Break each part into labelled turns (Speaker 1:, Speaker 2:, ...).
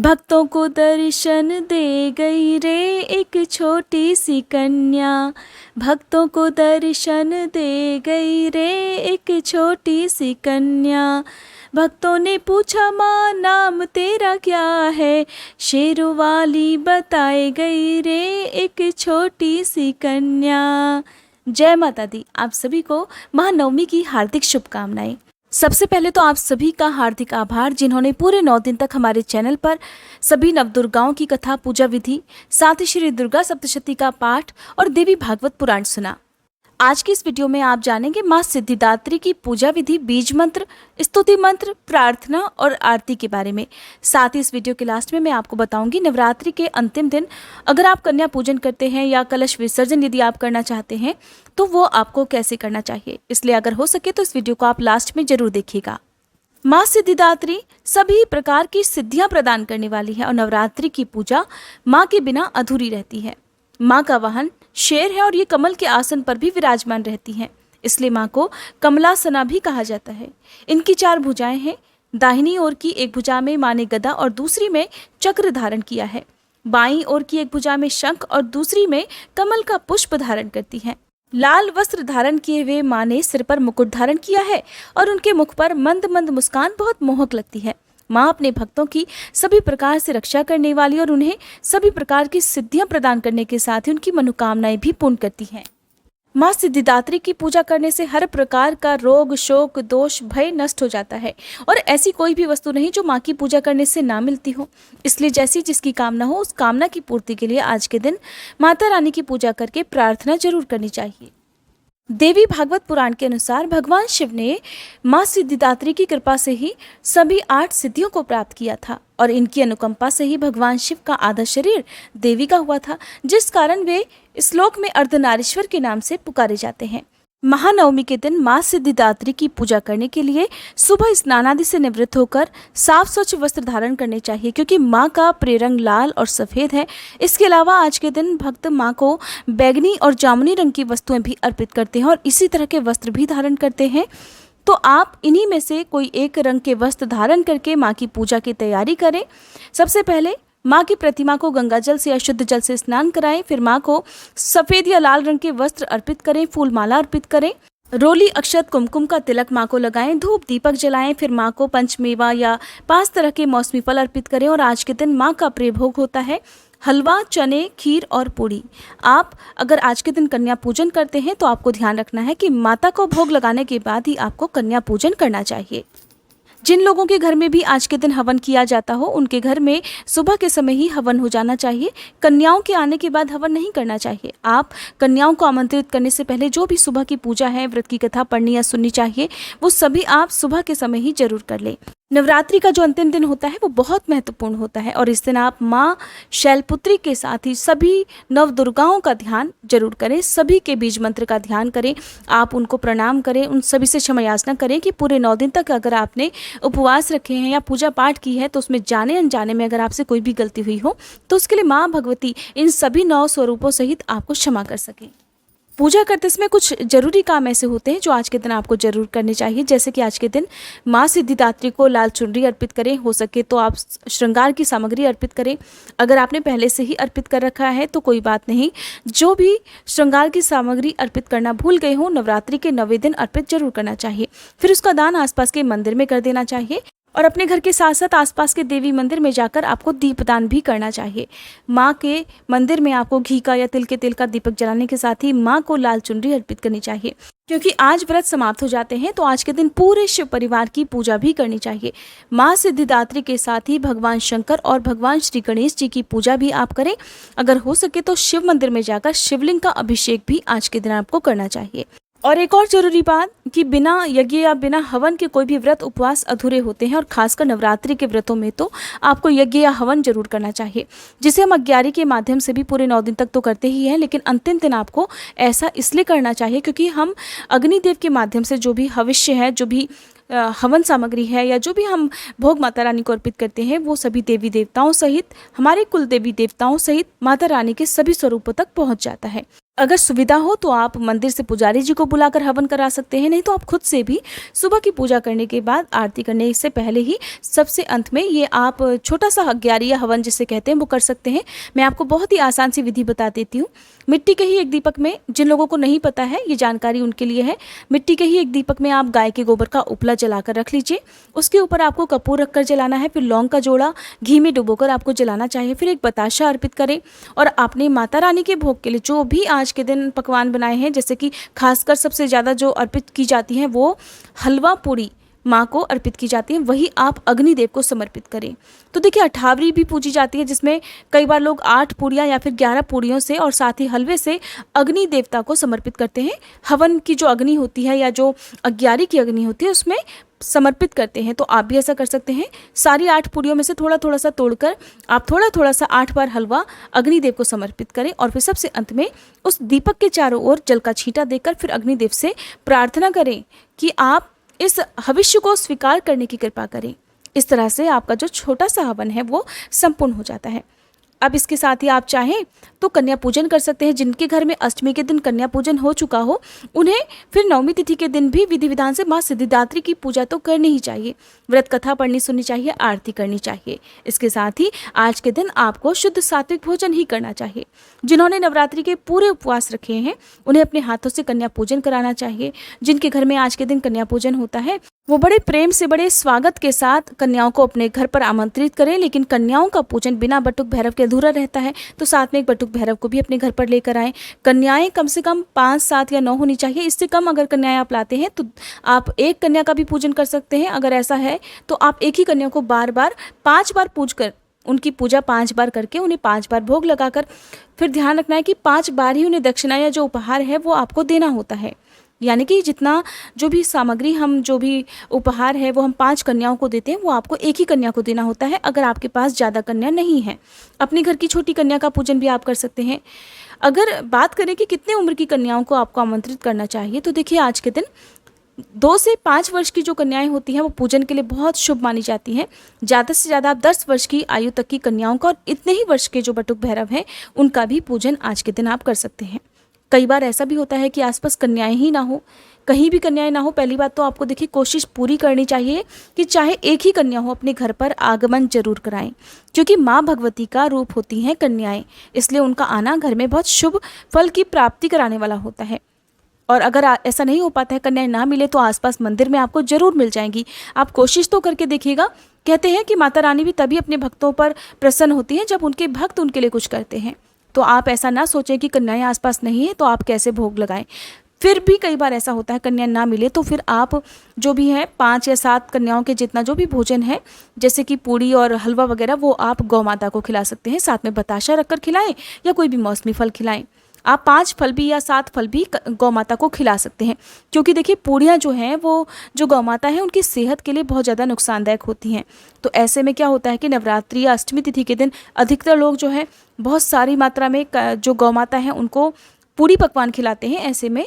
Speaker 1: भक्तों को दर्शन दे गई रे एक छोटी सी कन्या। भक्तों को दर्शन दे गई रे एक छोटी सी कन्या। भक्तों ने पूछा माँ नाम तेरा क्या है, शेरों वाली बताए गई रे एक छोटी सी कन्या। जय माता दी। आप सभी को महानवमी की हार्दिक शुभकामनाएं। सबसे पहले तो आप सभी का हार्दिक आभार जिन्होंने पूरे 9 दिन तक हमारे चैनल पर सभी नवदुर्गाओं की कथा, पूजा विधि, साथ ही श्री दुर्गा सप्तशती का पाठ और देवी भागवत पुराण सुना। आज की इस वीडियो में आप जानेंगे माँ सिद्धिदात्री की पूजा विधि, बीज मंत्र, स्तुति मंत्र, प्रार्थना और आरती के बारे में। साथ ही इस वीडियो के लास्ट में मैं आपको बताऊंगी नवरात्रि के अंतिम दिन अगर आप कन्या पूजन करते हैं या कलश विसर्जन यदि आप करना चाहते हैं तो वो आपको कैसे करना चाहिए। इसलिए अगर हो सके तो इस वीडियो को आप लास्ट में जरूर देखिएगा। माँ सिद्धिदात्री सभी प्रकार की सिद्धियां प्रदान करने वाली है और नवरात्रि की पूजा माँ के बिना अधूरी रहती है। माँ का वाहन शेर है और ये कमल के आसन पर भी विराजमान रहती हैं, इसलिए माँ को कमलासना भी कहा जाता है। इनकी 4 भुजाएं हैं। दाहिनी ओर की एक भुजा में माँ ने गदा और दूसरी में चक्र धारण किया है। बाईं ओर की एक भुजा में शंख और दूसरी में कमल का पुष्प धारण करती है। लाल वस्त्र धारण किए हुए माँ ने सिर पर मुकुट धारण किया है और उनके मुख पर मंद मंद मुस्कान बहुत मोहक लगती है। माँ अपने भक्तों की सभी प्रकार से रक्षा करने वाली और उन्हें सभी प्रकार की सिद्धियां प्रदान करने के साथ ही उनकी मनोकामनाएं भी पूर्ण करती हैं। माँ सिद्धिदात्री की पूजा करने से हर प्रकार का रोग, शोक, दोष, भय नष्ट हो जाता है और ऐसी कोई भी वस्तु नहीं जो माँ की पूजा करने से ना मिलती हो। इसलिए जैसी जिसकी कामना हो उस कामना की पूर्ति के लिए आज के दिन माता रानी की पूजा करके प्रार्थना जरूर करनी चाहिए। देवी भागवत पुराण के अनुसार भगवान शिव ने माँ सिद्धिदात्री की कृपा से ही सभी 8 सिद्धियों को प्राप्त किया था और इनकी अनुकंपा से ही भगवान शिव का आधा शरीर देवी का हुआ था, जिस कारण वे श्लोक में अर्धनारीश्वर के नाम से पुकारे जाते हैं। महानवमी के दिन माँ सिद्धिदात्री की पूजा करने के लिए सुबह स्नान आदि से निवृत्त होकर साफ स्वच्छ वस्त्र धारण करने चाहिए, क्योंकि माँ का प्रिय रंग लाल और सफ़ेद है। इसके अलावा आज के दिन भक्त माँ को बैंगनी और जामुनी रंग की वस्तुएं भी अर्पित करते हैं और इसी तरह के वस्त्र भी धारण करते हैं। तो आप इन्हीं में से कोई एक रंग के वस्त्र धारण करके माँ की पूजा की तैयारी करें। सबसे पहले माँ की प्रतिमा को गंगा जल से या शुद्ध जल से स्नान कराएं। फिर माँ को सफ़ेद या लाल रंग के वस्त्र अर्पित करें, फूल माला अर्पित करें, रोली, अक्षत, कुमकुम का तिलक माँ को लगाएं, धूप दीपक जलाएं। फिर माँ को पंचमेवा या 5 तरह के मौसमी फल अर्पित करें। और आज के दिन माँ का प्रिय भोग होता है हलवा, चने, खीर और पूड़ी। आप अगर आज के दिन कन्या पूजन करते हैं तो आपको ध्यान रखना है कि माता को भोग लगाने के बाद ही आपको कन्या पूजन करना चाहिए। जिन लोगों के घर में भी आज के दिन हवन किया जाता हो उनके घर में सुबह के समय ही हवन हो जाना चाहिए। कन्याओं के आने के बाद हवन नहीं करना चाहिए। आप कन्याओं को आमंत्रित करने से पहले जो भी सुबह की पूजा है, व्रत की कथा पढ़नी या सुननी चाहिए, वो सभी आप सुबह के समय ही जरूर कर लें। नवरात्रि का जो अंतिम दिन होता है वो बहुत महत्वपूर्ण होता है और इस दिन आप माँ शैलपुत्री के साथ ही सभी नवदुर्गाओं का ध्यान जरूर करें, सभी के बीज मंत्र का ध्यान करें, आप उनको प्रणाम करें, उन सभी से क्षमा याचना करें कि पूरे 9 दिन तक अगर आपने उपवास रखे हैं या पूजा पाठ की है तो उसमें जाने अनजाने में अगर आपसे कोई भी गलती हुई हो तो उसके लिए माँ भगवती इन सभी 9 स्वरूपों सहित आपको क्षमा कर सकें। पूजा करते समय कुछ जरूरी काम ऐसे होते हैं जो आज के दिन आपको जरूर करने चाहिए, जैसे कि आज के दिन माँ सिद्धिदात्री को लाल चुनरी अर्पित करें, हो सके तो आप श्रृंगार की सामग्री अर्पित करें। अगर आपने पहले से ही अर्पित कर रखा है तो कोई बात नहीं, जो भी श्रृंगार की सामग्री अर्पित करना भूल गए हो नवरात्रि के 9वें दिन अर्पित जरूर करना चाहिए। फिर उसका दान आसपास के मंदिर में कर देना चाहिए और अपने घर के साथ साथ आसपास के देवी मंदिर में जाकर आपको दीपदान भी करना चाहिए। माँ के मंदिर में आपको घी का या तिल के तेल का दीपक जलाने के साथ ही माँ को लाल चुनरी अर्पित करनी चाहिए, क्योंकि आज व्रत समाप्त हो जाते हैं तो आज के दिन पूरे शिव परिवार की पूजा भी करनी चाहिए। माँ सिद्धिदात्री के साथ ही भगवान शंकर और भगवान श्री गणेश जी की पूजा भी आप करें। अगर हो सके तो शिव मंदिर में जाकर शिवलिंग का अभिषेक भी आज के दिन आपको करना चाहिए। और एक और जरूरी बात कि बिना यज्ञ या बिना हवन के कोई भी व्रत उपवास अधूरे होते हैं और खासकर नवरात्रि के व्रतों में तो आपको यज्ञ या हवन जरूर करना चाहिए, जिसे हम अग्यारी के माध्यम से भी पूरे 9 दिन तक तो करते ही हैं, लेकिन अंतिम दिन आपको ऐसा इसलिए करना चाहिए क्योंकि हम अग्निदेव के माध्यम से जो भी हविष्य है, जो भी हवन सामग्री है या जो भी हम भोग माता रानी को अर्पित करते हैं वो सभी देवी देवताओं सहित, हमारे कुल देवी देवताओं सहित माता रानी के सभी स्वरूपों तक पहुँच जाता है। अगर सुविधा हो तो आप मंदिर से पुजारी जी को बुलाकर हवन करा सकते हैं, नहीं तो आप खुद से भी सुबह की पूजा करने के बाद आरती करने से पहले ही सबसे अंत में ये आप छोटा सा अग्यारी या हवन जिसे कहते हैं वो कर सकते हैं। मैं आपको बहुत ही आसान सी विधि बता देती हूँ। मिट्टी के ही एक दीपक में, जिन लोगों को नहीं पता है ये जानकारी उनके लिए है, मिट्टी के ही एक दीपक में आप गाय के गोबर का उपला जलाकर रख लीजिए। उसके ऊपर आपको कपूर रखकर जलाना है, फिर लौंग का जोड़ा घी में डुबोकर आपको जलाना चाहिए। फिर एक बताशा अर्पित करें और आपने माता रानी के भोग के लिए जो भी आज के दिन पकवान बनाए हैं, जैसे कि खासकर सबसे ज़्यादा जो अर्पित की जाती हैं वो हलवा पूड़ी माँ को अर्पित की जाती है, वही आप अग्निदेव को समर्पित करें। तो देखिए अठावरी भी पूजी जाती है, जिसमें कई बार लोग 8 पूड़ियाँ या फिर 11 पूड़ियों से और साथ ही हलवे से अग्नि देवता को समर्पित करते हैं। हवन की जो अग्नि होती है या जो अग्यारी की अग्नि होती है उसमें समर्पित करते हैं। तो आप भी ऐसा कर सकते हैं। सारी 8 पूड़ियों में से थोड़ा थोड़ा सा तोड़कर आप थोड़ा थोड़ा सा 8 बार हलवा अग्निदेव को समर्पित करें और फिर सबसे अंत में उस दीपक के चारों ओर जल का छींटा देकर फिर अग्निदेव से प्रार्थना करें कि आप इस हविष्य को स्वीकार करने की कृपा करें। इस तरह से आपका जो छोटा सा हवन है वो संपूर्ण हो जाता है। अब इसके साथ ही आप चाहें तो कन्या पूजन कर सकते हैं। जिनके घर में अष्टमी के दिन कन्या पूजन हो चुका हो उन्हें फिर नवमी तिथि के दिन भी विधि विधान से माँ सिद्धिदात्री की पूजा तो करनी ही चाहिए। व्रत कथा पढ़नी सुननी चाहिए, आरती करनी चाहिए। इसके साथ ही आज के दिन आपको शुद्ध सात्विक भोजन ही करना चाहिए। जिन्होंने नवरात्रि के पूरे उपवास रखे हैं उन्हें अपने हाथों से कन्या पूजन कराना चाहिए। जिनके घर में आज के दिन कन्या पूजन होता है वो बड़े प्रेम से, बड़े स्वागत के साथ कन्याओं को अपने घर पर आमंत्रित करें। लेकिन कन्याओं का पूजन बिना बटुक भैरव के अधूरा रहता है, तो साथ में एक बटुक भैरव को भी अपने घर पर लेकर आएं। कन्याएं कम से कम 5, 7 या 9 होनी चाहिए। इससे कम अगर कन्याएं आप लाते हैं तो आप एक कन्या का भी पूजन कर सकते हैं। अगर ऐसा है तो आप एक ही कन्या को बार बार 5 बार पूज कर, उनकी पूजा 5 बार करके उन्हें 5 बार भोग लगाकर फिर ध्यान रखना है कि 5 बार ही उन्हें दक्षिणा या जो उपहार है वो आपको देना होता है। यानी कि जितना जो भी सामग्री, हम जो भी उपहार है वो हम 5 कन्याओं को देते हैं वो आपको एक ही कन्या को देना होता है अगर आपके पास ज़्यादा कन्या नहीं है। अपने घर की छोटी कन्या का पूजन भी आप कर सकते हैं। अगर बात करें कि कितने उम्र की कन्याओं को आपको आमंत्रित करना चाहिए, तो देखिए आज के दिन 2 से 5 वर्ष की जो कन्याएं होती हैं वो पूजन के लिए बहुत शुभ मानी जाती हैं। ज़्यादा से ज़्यादा आप 10 वर्ष की आयु तक की कन्याओं का और इतने ही वर्ष के जो बटुक भैरव हैं उनका भी पूजन आज के दिन आप कर सकते हैं। कई बार ऐसा भी होता है कि आसपास कन्याएं ही ना हो, कहीं भी कन्याएं ना हो। पहली बात तो आपको देखिए कोशिश पूरी करनी चाहिए कि चाहे एक ही कन्या हो अपने घर पर आगमन जरूर कराएं, क्योंकि माँ भगवती का रूप होती हैं कन्याएं, इसलिए उनका आना घर में बहुत शुभ फल की प्राप्ति कराने वाला होता है। और अगर ऐसा नहीं हो पाता है, कन्याएं ना मिले, तो आसपास मंदिर में आपको जरूर मिल जाएंगी। आप कोशिश तो करके देखिएगा। कहते हैं कि माता रानी भी तभी अपने भक्तों पर प्रसन्न होती हैं जब उनके भक्त उनके लिए कुछ करते हैं। तो आप ऐसा ना सोचें कि कन्याएं आसपास नहीं है तो आप कैसे भोग लगाएं। फिर भी कई बार ऐसा होता है कन्या ना मिले तो फिर आप जो भी है 5 या 7 कन्याओं के जितना जो भी भोजन है, जैसे कि पूड़ी और हलवा वगैरह, वो आप गौ माता को खिला सकते हैं। साथ में बताशा रखकर खिलाएं या कोई भी मौसमी फल खिलाएं। आप 5 फल भी या 7 फल भी गौ माता को खिला सकते हैं, क्योंकि देखिए पूड़ियाँ जो हैं वो जो गौ माता है उनकी सेहत के लिए बहुत ज़्यादा नुकसानदायक होती हैं। तो ऐसे में क्या होता है कि नवरात्रि या अष्टमी तिथि के दिन अधिकतर लोग जो है बहुत सारी मात्रा में जो गौ माता है उनको पूड़ी पकवान खिलाते हैं। ऐसे में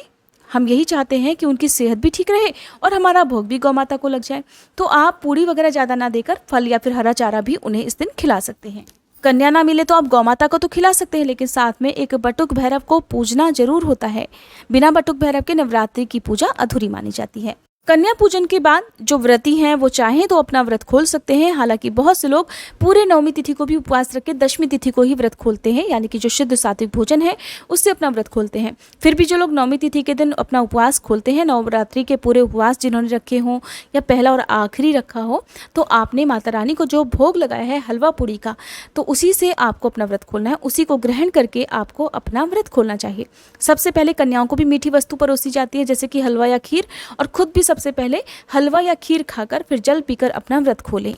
Speaker 1: हम यही चाहते हैं कि उनकी सेहत भी ठीक रहे और हमारा भोग भी गौ माता को लग जाए। तो आप पूड़ी वगैरह ज़्यादा ना देकर फल या फिर हरा चारा भी उन्हें इस दिन खिला सकते हैं। कन्या ना मिले तो आप गौ माता को तो खिला सकते हैं, लेकिन साथ में एक बटुक भैरव को पूजना जरूर होता है। बिना बटुक भैरव के नवरात्रि की पूजा अधूरी मानी जाती है। कन्या पूजन के बाद जो व्रती हैं वो चाहें तो अपना व्रत खोल सकते हैं। हालांकि बहुत से लोग पूरे नवमी तिथि को भी उपवास रख के दशमी तिथि को ही व्रत खोलते हैं, यानी कि जो शुद्ध सात्विक भोजन है उससे अपना व्रत खोलते हैं। फिर भी जो लोग नवमी तिथि के दिन अपना उपवास खोलते हैं, नवरात्रि के पूरे उपवास जिन्होंने रखे हों या पहला और आखिरी रखा हो, तो आपने माता रानी को जो भोग लगाया है हलवा पूड़ी का, तो उसी से आपको अपना व्रत खोलना है। उसी को ग्रहण करके आपको अपना व्रत खोलना चाहिए। सबसे पहले कन्याओं को भी मीठी वस्तु परोसी जाती है, जैसे कि हलवा या खीर, और खुद भी सबसे पहले हलवा या खीर खाकर फिर जल पीकर अपना व्रत खोलें।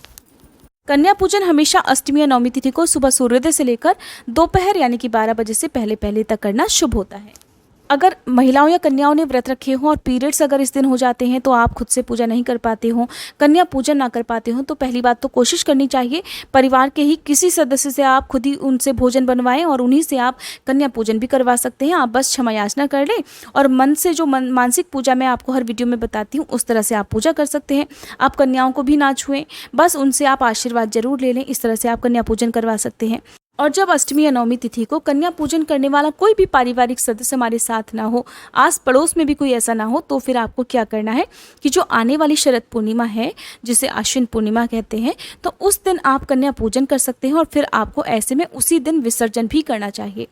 Speaker 1: कन्या पूजन हमेशा अष्टमी या नवमी तिथि को सुबह सूर्योदय से लेकर दोपहर यानी कि 12 बजे से पहले तक करना शुभ होता है। अगर महिलाओं या कन्याओं ने व्रत रखे हों और पीरियड्स अगर इस दिन हो जाते हैं तो आप खुद से पूजा नहीं कर पाते हो, कन्या पूजन ना कर पाते हो, तो पहली बात तो कोशिश करनी चाहिए परिवार के ही किसी सदस्य से आप खुद ही उनसे भोजन बनवाएं और उन्हीं से आप कन्या पूजन भी करवा सकते हैं। आप बस क्षमा याचना कर लें और मन से जो मानसिक पूजा मैं आपको हर वीडियो में बताती हूँ उस तरह से आप पूजा कर सकते हैं। आप कन्याओं को भी ना छुएं, बस उनसे आप आशीर्वाद जरूर ले लें। इस तरह से आप कन्या पूजन करवा सकते हैं। और जब अष्टमी या नवमी तिथि को कन्या पूजन करने वाला कोई भी पारिवारिक सदस्य हमारे साथ ना हो, आस पड़ोस में भी कोई ऐसा ना हो, तो फिर आपको क्या करना है कि जो आने वाली शरद पूर्णिमा है, जिसे आश्विन पूर्णिमा कहते हैं, तो उस दिन आप कन्या पूजन कर सकते हैं। और फिर आपको ऐसे में उसी दिन विसर्जन भी करना चाहिए।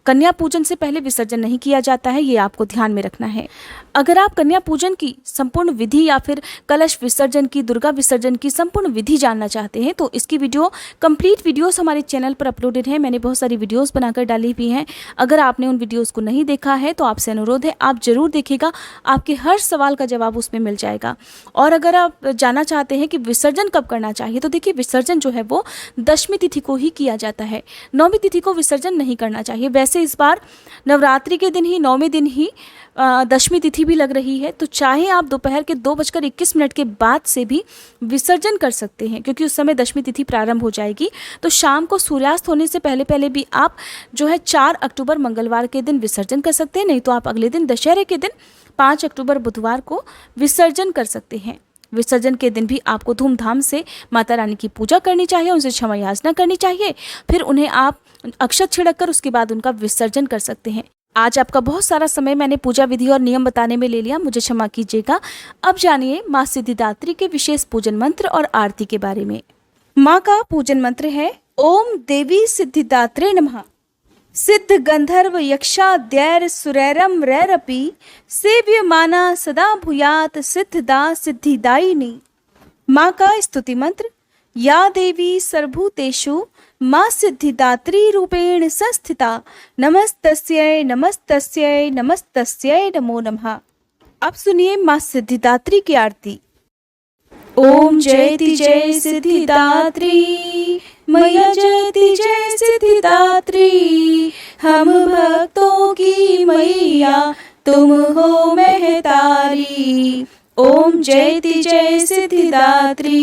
Speaker 1: कन्या पूजन से पहले विसर्जन नहीं किया जाता है, ये आपको ध्यान में रखना है। अगर आप कन्या पूजन की संपूर्ण विधि या फिर कलश विसर्जन की, दुर्गा विसर्जन की संपूर्ण विधि जानना चाहते हैं तो इसकी कंप्लीट वीडियोस हमारे चैनल पर अपलोडेड है। मैंने बहुत सारी वीडियोस बनाकर डाली भी हैं। अगर आपने उन वीडियोस को नहीं देखा है तो आपसे अनुरोध है आप जरूर देखिएगा, आपके हर सवाल का जवाब उसमें मिल जाएगा। और अगर आप जानना चाहते हैं कि विसर्जन कब करना चाहिए, तो देखिए विसर्जन जो है वो दशमी तिथि को ही किया जाता है, नौवीं तिथि को विसर्जन नहीं करना चाहिए। वैसे इस बार नवरात्रि के दिन ही, 9वें दिन ही दशमी तिथि भी लग रही है, तो चाहे आप दोपहर के 2:21 के बाद से भी विसर्जन कर सकते हैं, क्योंकि उस समय दशमी तिथि प्रारंभ हो जाएगी। तो शाम को सूर्यास्त होने से पहले पहले भी आप जो है 4 अक्टूबर मंगलवार के दिन विसर्जन कर सकते हैं, नहीं तो आप अगले दिन दशहरे के दिन 5 अक्टूबर बुधवार को विसर्जन कर सकते हैं। विसर्जन के दिन भी आपको धूमधाम से माता रानी की पूजा करनी चाहिए, उनसे क्षमा याचना करनी चाहिए, फिर उन्हें आप अक्षत छिड़क कर उसके बाद उनका विसर्जन कर सकते हैं। आज आपका बहुत सारा समय मैंने पूजा विधि और नियम बताने में ले लिया, मुझे क्षमा कीजिएगा। अब जानिए माँ सिद्धिदात्री के विशेष पूजन मंत्र और आरती के बारे में। माँ का पूजन मंत्र है ओम देवी सिद्धिदात्रे नमः। सिद्ध गंधर्व यक्षाद्यैर सुरैरम रैरपि सेव्यमाना सदा भूयात सिद्धदा सिद्धिदायिनी। माँ का स्तुति मंत्र या देवी सर्वभूतेषु माँ सिद्धिदात्री रूपेण संस्थिता नमस्तस्यै नमस्तस्यै नमस्तस्यै नमो नमः। अब सुनिए माँ सिद्धिदात्री की आरती। ओम जयति जय सिद्धिदात्री, मैया जयति जय सिद्धिदात्री, हम भक्तों की मैया तुम हो महतारी। ओम जयति जय सिद्धिदात्री,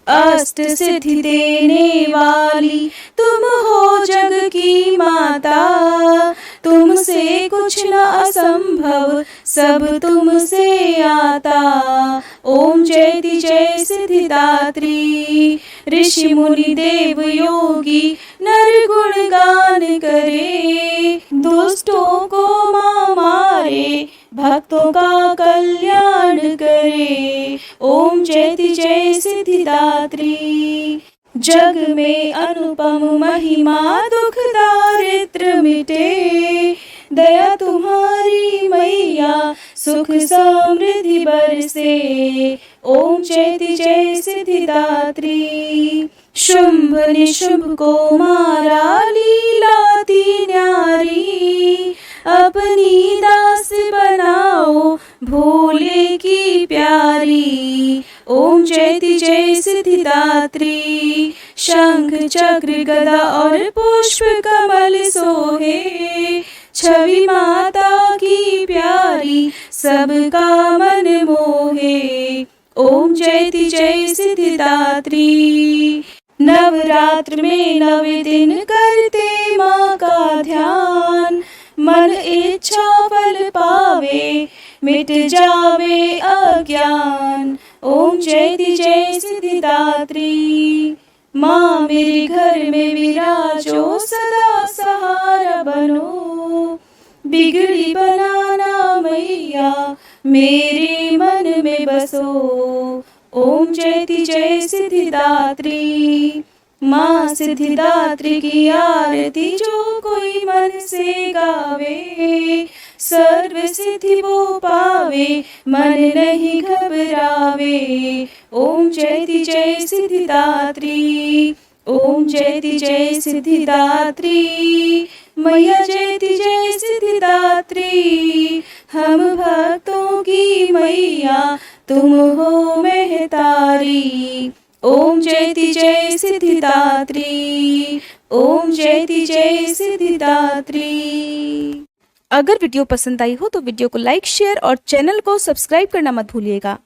Speaker 1: अष्ट सिद्धि देने वाली तुम हो जग की माता, तुमसे कुछ न असंभव सब तुमसे आता। ओम जयति जय सिद्धिदात्री, ऋषि मुनि देव योगी नर गुण गान करे, दुष्टों को माँ मारे भक्तों का कल्याण करे। ओम जयति जय सिद्धिदात्री, जग में अनुपम महिमा दुख दारिद्र मिटे, दया तुम्हारी मैया सुख समृद्धि बरसे। ओम जयति जय सिद्धिदात्री, शुंभ निशुंभ को मारा लीलाती न्यारी, अपनी दास बनाओ भोले की प्यारी। ओम जयति जय सिद्धिदात्री, शंख चक्र गदा और पुष्प कमल सोहे, छवि माता की प्यारी सबका मन मोहे। ओम जयति जय सिद्धिदात्री, नवरात्र में 9 दिन करते माँ का ध्यान, मन इच्छा फल पावे मिट जावे अज्ञान। ओम जयति जय सिद्धिदात्री, माँ मेरे घर में विराजो सदा सहारा बनो, बिगड़ी बनाना मैया मेरे मन में बसो। ओम जयति जय सिद्धिदात्री, माँ सिद्धिदात्री की आरती जो कोई मन से गावे, सर्व सिद्धि वो पावे मन नहीं घबरावे। ओम जयति जय सिद्धिदात्री, ओम जयति जय सिद्धिदात्री, मैया जयति जय सिद्धिदात्री, हम भक्तों की मैया तुम हो महतारी। ओम जयति जय सिद्धिदात्री, ओम जयति जय सिद्धिदात्री। अगर वीडियो पसंद आई हो तो वीडियो को लाइक, शेयर और चैनल को सब्सक्राइब करना मत भूलिएगा।